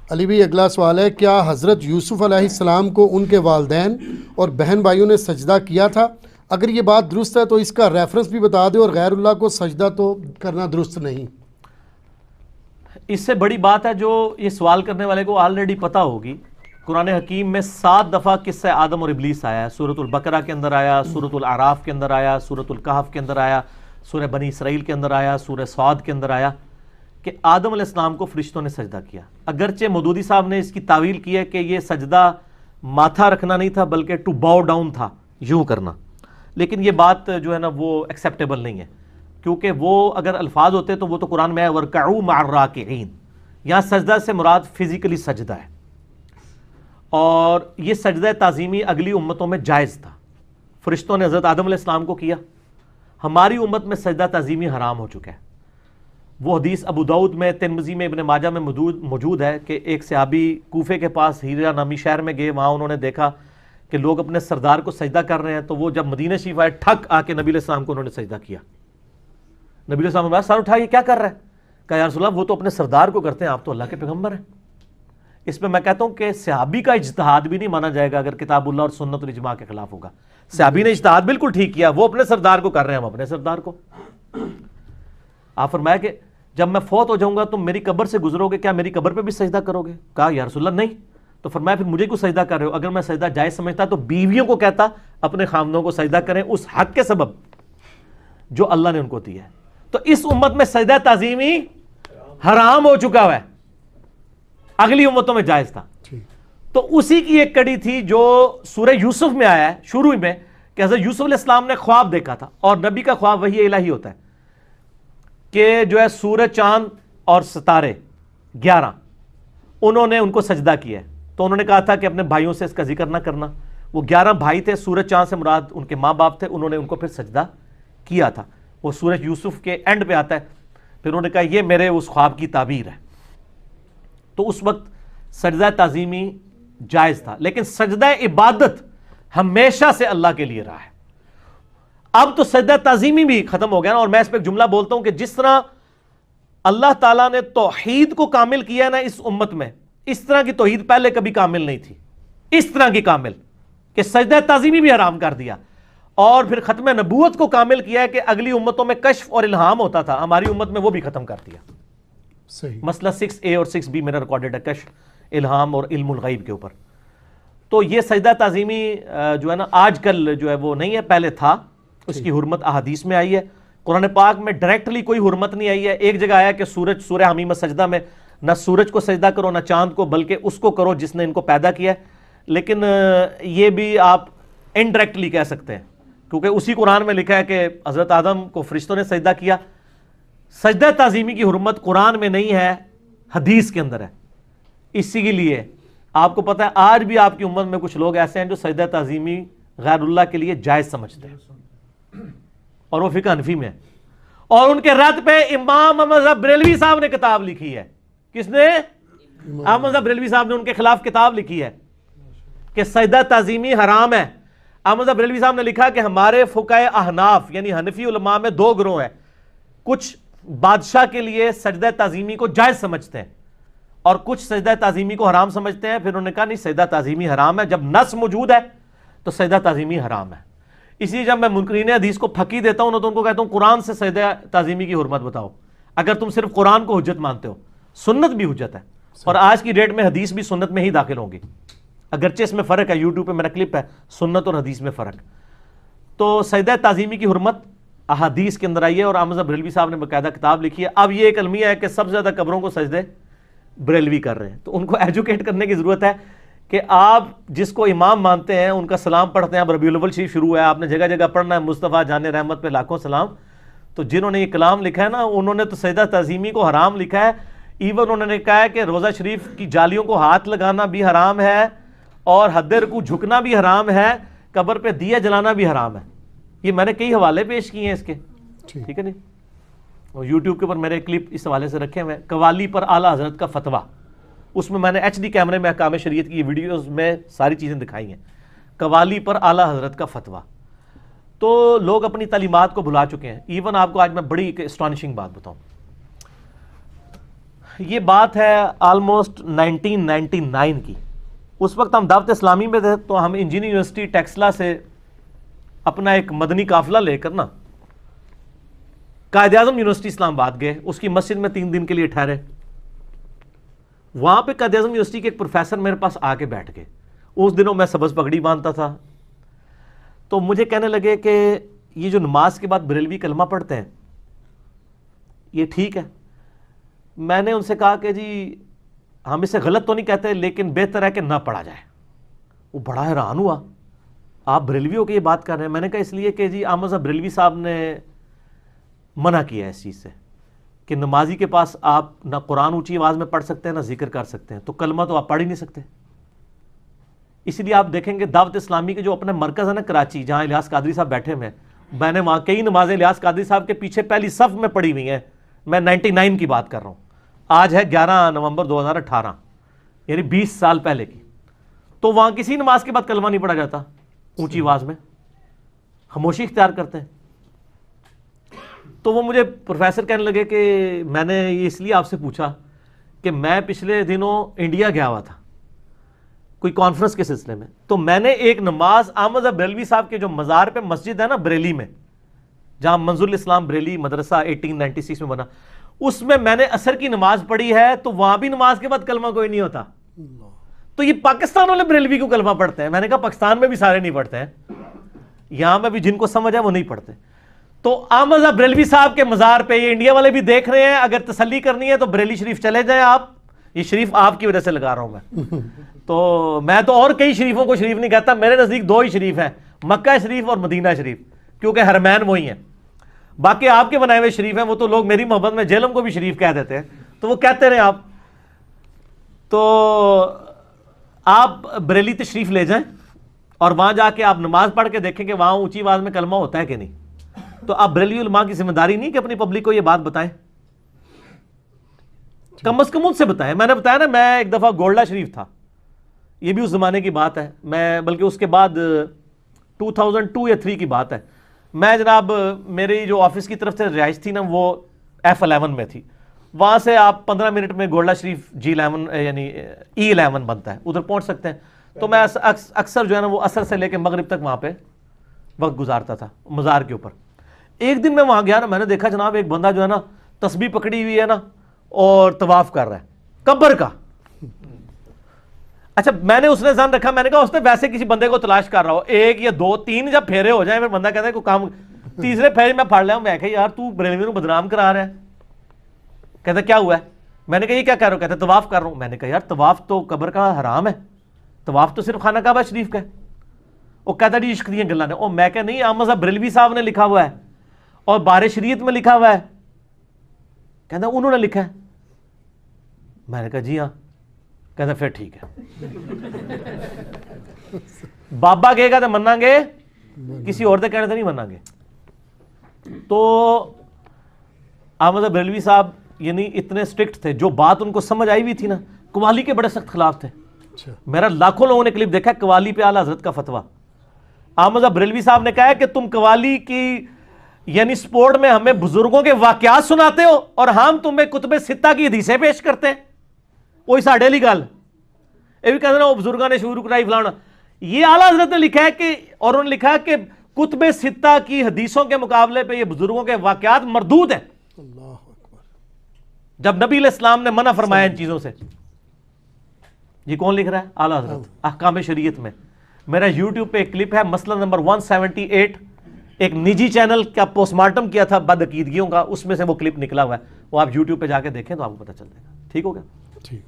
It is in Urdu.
علی بھائی اگلا سوال ہے، کیا حضرت یوسف علیہ السلام کو ان کے والدین اور بہن بھائیوں نے سجدہ کیا تھا؟ اگر یہ بات درست ہے تو اس کا ریفرنس بھی بتا دیں، اور غیر اللہ کو سجدہ تو کرنا درست نہیں۔ اس سے بڑی بات ہے جو یہ سوال کرنے والے کو آلریڈی پتہ ہوگی، قرآن حکیم میں 7 دفعہ قصہ آدم اور ابلیس آیا ہے۔ سورۃ البقرہ کے اندر آیا، سورۃ الاعراف کے اندر آیا، سورۃ الکہف کے اندر آیا، سورہ بنی اسرائیل کے اندر آیا، سورہ صاد کے اندر آیا کہ آدم علیہ السلام کو فرشتوں نے سجدہ کیا۔ اگرچہ مودودی صاحب نے اس کی تعویل کی ہے کہ یہ سجدہ ماتھا رکھنا نہیں تھا بلکہ ٹو باؤ ڈاؤن تھا، یوں کرنا، لیکن یہ بات جو ہے نا وہ ایکسیپٹیبل نہیں ہے، کیونکہ وہ اگر الفاظ ہوتے تو وہ تو قرآن میں ہے وَرْكَعُوا مَعَ الرَّاكِعِينَ، یہاں سجدہ سے مراد فزیکلی سجدہ ہے، اور یہ سجدہ تعظیمی اگلی امتوں میں جائز تھا۔ فرشتوں نے حضرت آدم علیہ السلام کو کیا، ہماری امت میں سجدہ تعظیمی حرام ہو چکا ہے۔ وہ حدیث ابو داؤد میں، ترمذی میں، ابن ماجہ میں موجود ہے کہ ایک صحابی کوفے کے پاس ہیرا نامی شہر میں گئے، وہاں انہوں نے دیکھا کہ لوگ اپنے سردار کو سجدہ کر رہے ہیں، تو وہ جب مدینہ شریف آئے ٹھک آ کے نبی علیہ السلام کو انہوں نے سجدہ کیا۔ نبی علیہ السلام نے سر اٹھا، یہ کیا کر رہا ہے؟ کہا یا رسول اللہ وہ تو اپنے سردار کو کرتے ہیں، آپ تو اللہ کے پیغمبر ہیں۔ اس میں کہتا ہوں کہ صحابی کا اجتہاد بھی نہیں مانا جائے گا اگر کتاب اللہ اور سنت اور اجماع کے خلاف ہوگا۔ صحابی نے اجتہاد بالکل ٹھیک کیا، وہ اپنے سردار کو کر رہے ہیں، ہم اپنے سردار کو۔ آپ فرمایا کہ جب میں فوت ہو جاؤں گا تم میری قبر سے گزرو گے، کیا میری قبر پہ بھی سجدہ کرو گے؟ کہا یا رسول اللہ نہیں۔ تو فرمایا پھر مجھے کیوں سجدہ کر رہے ہو؟ اگر میں سجدہ جائز سمجھتا تو بیویوں کو کہتا اپنے خامدوں کو سجدہ کریں اس حق کے سبب جو اللہ نے ان کو دیا ہے۔ تو اس امت میں سجدہ تعظیمی حرام ہو چکا ہے، اگلی امتوں میں جائز تھا۔ تو اسی کی ایک کڑی تھی جو سورہ یوسف میں آیا ہے شروع میں، کہ حضرت یوسف علیہ السلام نے خواب دیکھا تھا، اور نبی کا خواب وحی الہی ہوتا ہے کہ جو ہے سورج، چاند اور ستارے 11 انہوں نے ان کو سجدہ کیا ہے۔ تو انہوں نے کہا تھا کہ اپنے بھائیوں سے اس کا ذکر نہ کرنا۔ وہ 11 بھائی تھے، سورج چاند سے مراد ان کے ماں باپ تھے، انہوں نے ان کو پھر سجدہ کیا تھا۔ وہ سورج یوسف کے اینڈ پہ آتا ہے، پھر انہوں نے کہا یہ میرے اس خواب کی تعبیر ہے۔ تو اس وقت سجدہ تعظیمی جائز تھا، لیکن سجدہ عبادت ہمیشہ سے اللہ کے لیے رہا ہے۔ اب تو سجدہ تعظیمی بھی ختم ہو گیا نا، اور میں اس پہ ایک جملہ بولتا ہوں کہ جس طرح اللہ تعالیٰ نے توحید کو کامل کیا نا اس امت میں، اس طرح کی توحید پہلے کبھی کامل نہیں تھی، اس طرح کی کامل کہ سجدہ تعظیمی بھی حرام کر دیا، اور پھر ختم نبوت کو کامل کیا ہے کہ اگلی امتوں میں کشف اور الہام ہوتا تھا، ہماری امت میں وہ بھی ختم کر دیا۔ صحیح مسئلہ 6A اور 6B میرا ریکارڈڈ ہے، کشف، الہام اور علم الغیب کے اوپر۔ تو یہ سجدہ تعظیمی جو ہے نا آج کل جو ہے وہ نہیں ہے، پہلے تھا، اس کی حرمت احادیث میں آئی ہے۔ قرآن پاک میں ڈائریکٹلی کوئی حرمت نہیں آئی ہے۔ ایک جگہ آیا کہ سورج، سورہ حمیم سجدہ میں نہ سورج کو سجدہ کرو نہ چاند کو، بلکہ اس کو کرو جس نے ان کو پیدا کیا ہے، لیکن یہ بھی آپ انڈائریکٹلی کہہ سکتے ہیں، کیونکہ اسی قرآن میں لکھا ہے کہ حضرت آدم کو فرشتوں نے سجدہ کیا۔ سجدہ تعظیمی کی حرمت قرآن میں نہیں ہے، حدیث کے اندر ہے۔ اسی کے لیے آپ کو پتہ ہے آج بھی آپ کی امت میں کچھ لوگ ایسے ہیں جو سجدہ تعظیمی غیر اللہ کے لیے جائز سمجھتے ہیں، اور وہ فقہ حنفی میں ہے، اور ان کے رد پہ امام احمد بریلوی صاحب نے کتاب لکھی ہے۔ کس نے؟ احمد بریلوی صاحب نے ان کے خلاف کتاب لکھی ہے کہ سجدہ تعظیمی حرام ہے۔ احمد بریلوی صاحب نے لکھا کہ ہمارے فقہ احناف یعنی حنفی علماء میں 2 گروہ ہیں، کچھ بادشاہ کے لیے سجدہ تعظیمی کو جائز سمجھتے ہیں اور کچھ سجدہ تعظیمی کو حرام سمجھتے ہیں۔ پھر انہوں نے کہا نہیں، سجدہ تعظیمی حرام ہے، جب نص موجود ہے تو سجدہ تعظیمی حرام ہے۔ اس لیے جب میں منکرین حدیث کو پھکی دیتا ہوں تو ان کو کہتا ہوں قرآن سے سجدہ تعظیمی کی حرمت بتاؤ، اگر تم صرف قرآن کو حجت مانتے ہو۔ سنت بھی حجت ہے، اور آج کی ڈیٹ میں حدیث بھی سنت میں ہی داخل ہوں گی، اگرچہ اس میں فرق ہے، یوٹیوب پہ میرا کلپ ہے سنت اور حدیث میں فرق۔ تو سجدہ تعظیمی کی حرمت احادیث کے اندر آئی ہے، اور احمد بریلوی صاحب نے باقاعدہ کتاب لکھی ہے۔ اب یہ ایک المیہ ہے کہ سب سے زیادہ قبروں کو سجدے بریلوی کر رہے ہیں، تو ان کو ایجوکیٹ کرنے کی ضرورت ہے کہ آپ جس کو امام مانتے ہیں ان کا سلام پڑھتے ہیں۔ اب ربیع الاول شریف شروع ہے، آپ نے جگہ جگہ پڑھنا ہے مصطفیٰ جان رحمت پہ لاکھوں سلام۔ تو جنہوں نے یہ کلام لکھا ہے نا، انہوں نے تو سجدہ تعظیمی کو حرام لکھا ہے، ایون انہوں نے کہا ہے کہ روزہ شریف کی جالیوں کو ہاتھ لگانا بھی حرام ہے، اور حد رکوع جھکنا بھی حرام ہے، قبر پہ دیا جلانا بھی حرام ہے۔ یہ میں نے کئی حوالے پیش کیے ہیں اس کے، ٹھیک ہے نہیں، اور یوٹیوب کے اوپر میرے کلپ اس حوالے سے رکھے ہوئے ہیں۔ قوالی پر اعلیٰ حضرت کا فتویٰ، اس میں نے HD کیمرے میں احکام شریعت کی ویڈیوز میں ساری چیزیں دکھائی ہیں۔ قوالی پر اعلیٰ حضرت کا فتویٰ، تو لوگ اپنی تعلیمات کو بھلا چکے ہیں۔ ایون آپ کو آج میں بڑی ایک اسٹانشنگ بات بتاؤں، یہ بات ہے آلموسٹ 1999 کی. اس وقت ہم دعوت اسلامی میں تھے, تو ہم انجینئرنگ یونیورسٹی ٹیکسلا سے اپنا ایک مدنی قافلہ لے کر نا قائد اعظم یونیورسٹی اسلام آباد گئے. اس کی مسجد میں 3 دن کے لیے ٹھہرے. وہاں پہ قائد اعظم یونیورسٹی کے ایک پروفیسر میرے پاس آ کے بیٹھ گئے. اس دنوں میں سبز پگڑی باندھتا تھا, تو مجھے کہنے لگے کہ یہ جو نماز کے بعد بریلوی کلمہ پڑھتے ہیں یہ ٹھیک ہے. میں نے ان سے کہا کہ جی ہم اسے غلط تو نہیں کہتے, لیکن بہتر ہے کہ نہ پڑھا جائے. وہ بڑا حیران ہوا, آپ بریلوی ہو کے یہ بات کر رہے ہیں. میں نے کہا اس لیے کہ جی احمد صاحب بریلوی صاحب نے منع کیا ہے اس چیز سے کہ نمازی کے پاس آپ نہ قرآن اونچی آواز میں پڑھ سکتے ہیں نہ ذکر کر سکتے ہیں, تو کلمہ تو آپ پڑھ ہی نہیں سکتے. اسی لیے آپ دیکھیں گے دعوت اسلامی کے جو اپنے مرکز ہے نا کراچی, جہاں الیاس قادری صاحب بیٹھے ہوئے ہیں, میں نے وہاں کئی نمازیں الیاس قادری صاحب کے پیچھے پہلی صف میں پڑھی ہوئی ہیں. میں 99 کی بات کر رہا ہوں, آج ہے 11 نومبر 2018, یعنی 20 سال پہلے کی. تو وہاں کسی نماز کے بعد کلمہ نہیں پڑھا جاتا اونچی آواز میں, خاموشی اختیار کرتے ہیں. تو وہ مجھے پروفیسر کہنے لگے کہ میں نے یہ اس لیے آپ سے پوچھا کہ میں پچھلے دنوں انڈیا گیا ہوا تھا کوئی کانفرنس کے سلسلے میں, تو میں نے ایک نماز احمد بریلوی صاحب کے جو مزار پہ مسجد ہے نا بریلی میں, جہاں منظور الاسلام بریلی مدرسہ 1896 میں بنا, اس میں میں نے عصر کی نماز پڑھی ہے. تو وہاں بھی نماز کے بعد کلمہ کوئی نہیں ہوتا. تو یہ پاکستان والے بریلوی کو کلمہ پڑھتے ہیں. میں نے کہا پاکستان میں بھی سارے نہیں پڑھتے ہیں, یہاں میں بھی جن کو سمجھ ہے وہ نہیں پڑھتے. تو احمد بریلوی صاحب کے مزار پہ یہ انڈیا والے بھی دیکھ رہے ہیں, اگر تسلی کرنی ہے تو بریلی شریف چلے جائیں آپ. یہ شریف آپ کی وجہ سے لگا رہا ہوں میں. تو میں تو اور کئی شریفوں کو شریف نہیں کہتا, میرے نزدیک 2 ہی شریف ہیں, مکہ شریف اور مدینہ شریف, کیونکہ حرمین وہی ہیں. باقی آپ کے بنائے ہوئے شریف ہیں, وہ تو لوگ میری محبت میں جہلم کو بھی شریف کہہ دیتے ہیں, تو وہ کہتے رہے آپ. تو آپ بریلی تشریف لے جائیں اور وہاں جا کے آپ نماز پڑھ کے دیکھیں کہ وہاں اونچی آواز میں کلمہ ہوتا ہے کہ نہیں. تو آپ بریلی علماء کی ذمہ داری نہیں کہ اپنی پبلک کو یہ بات بتائیں, کم از کم ان سے بتائیں. میں نے بتایا نا, میں ایک دفعہ گولڈا شریف تھا, یہ بھی اس زمانے کی بات ہے, میں بلکہ اس کے بعد 2002 یا 3 کی بات ہے. میں جناب میری جو آفس کی طرف سے رہائش تھی نا وہ F11 میں تھی, وہاں سے آپ 15 منٹ میں گولڈا شریف G11 یعنی E11 بنتا ہے, ادھر پہنچ سکتے ہیں. تو میں اکثر جو ہے نا وہ عصر سے لے کے مغرب تک وہاں پہ وقت گزارتا تھا مزار کے اوپر. ایک دن میں وہاں گیا نا, میں نے دیکھا جناب ایک بندہ جو ہے نا تسبیح پکڑی ہوئی ہے نا اور طواف کر رہا ہے قبر کا. اچھا میں نے اس نے ذہن رکھا, میں نے کہا اس نے ویسے کسی بندے کو تلاش کر رہا ہو, 1 یا 2 3 جب پھیرے ہو جائیں پھر بندہ کہتا ہے کوئی کام, تیسرے پھیرے میں پھاڑ لیا ہوں. میں کہا یار تو بریلوی کو بدنام کرا رہا ہے. کہتا کیا ہوا ہے؟ میں نے کہا یہ کیا کر رہا ہو؟ کہتا طواف کر رہا ہوں. میں نے کہا یار طواف تو قبر کا حرام ہے, طواف تو صرف خانہ کعبہ شریف کا ہے. وہ کہتا جی عشق دیاں گلاں نے. او میں کہا نہیں, احمد صاحب بریلوی صاحب نے لکھا ہوا ہے اور بار شریعت میں لکھا ہوا ہے. کہتا انہوں نے لکھا ہے. میں نے کہا جی ہاں. کہتا پھر ٹھیک ہے, بابا کہے گا تو مننا گے, کسی اور دے کہنے تو نہیں مننا گے. تو احمد بریلوی صاحب یعنی اتنے سٹرکٹ تھے, جو بات ان کو سمجھ آئی ہوئی تھی نا, قوالی کے بڑے سخت خلاف تھے. میرا لاکھوں لوگوں نے کلپ دیکھا ہے قوالی پہ اعلیٰ حضرت کا فتویٰ. احمد بریلوی صاحب نے کہا ہے کہ تم قوالی کی یعنی سپورٹ میں ہمیں بزرگوں کے واقعات سناتے ہو اور ہم تمہیں کتب ستہ کی حدیثیں پیش کرتے ہیں. وہی ساڑھے لی گل یہ بھی کہتے ہیں وہ بزرگوں نے شروع کرائی فلانا. یہ اعلیٰ حضرت نے لکھا ہے کہ, اور انہوں نے لکھا ہے کہ کتب ستہ کی حدیثوں کے مقابلے پہ یہ بزرگوں کے واقعات مردود ہیں. اللہ اکبر. جب نبی علیہ السلام نے منع فرمایا ان چیزوں سے. یہ کون لکھ رہا ہے؟ اعلیٰ حضرت احکام شریعت میں. میرا یوٹیوب پہ ایک کلپ ہے مسئلہ نمبر 178, ایک نجی چینل کا پوسٹ مارٹم کیا تھا بدعقیدگیوں کا, اس میں سے وہ کلپ نکلا ہوا ہے, وہ آپ یوٹیوب پہ جا کے دیکھیں تو آپ کو پتہ چل جائے گا. ٹھیک ہو گیا؟ ٹھیک.